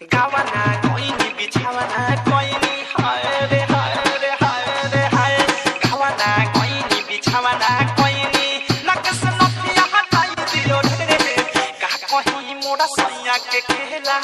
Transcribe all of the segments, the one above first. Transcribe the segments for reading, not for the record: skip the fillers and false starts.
गावाना कोइनी बिछावाना कोइनी हाय रे हाय रे हाय रे हाय गावाना कोइनी बिछावाना कोइनी नकस नफिया हटाई दियो रे का कहीं मोरा सैया के खेला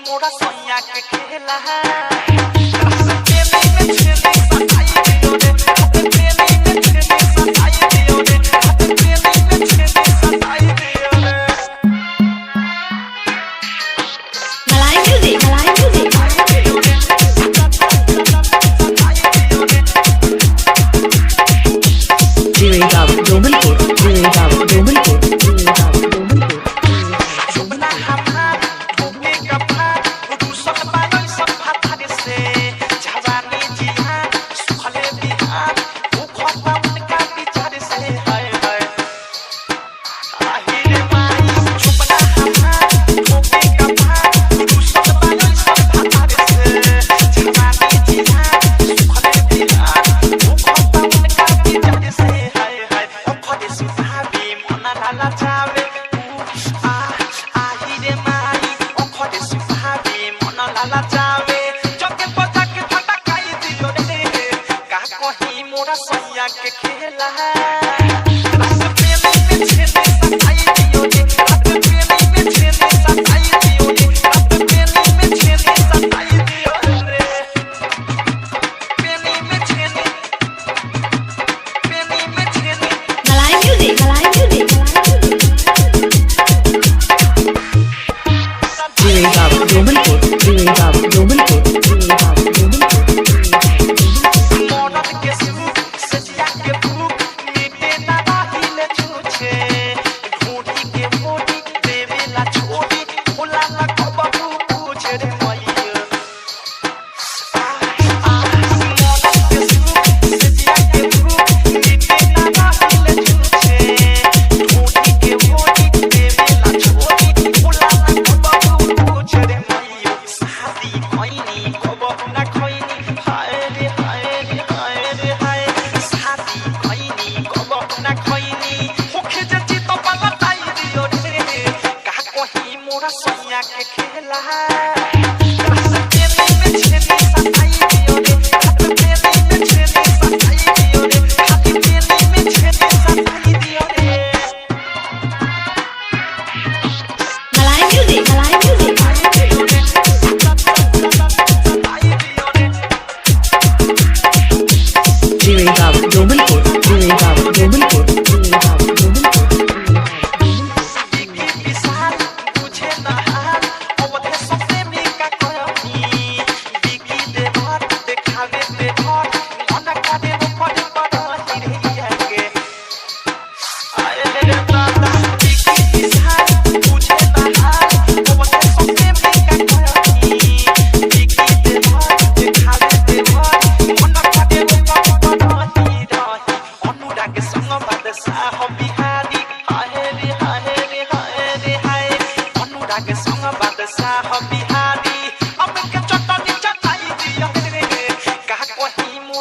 मोरा सैया के खेला सैया के खेला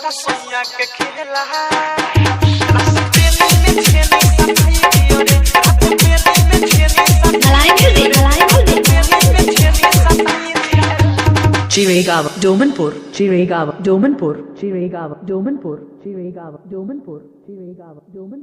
सैया के खेला Chiragawa, Domanpur, Chiragawa, Domanpur, Chiragawa, Domanpur, Chiragawa, Domanpur, Chiragawa, Domanpur.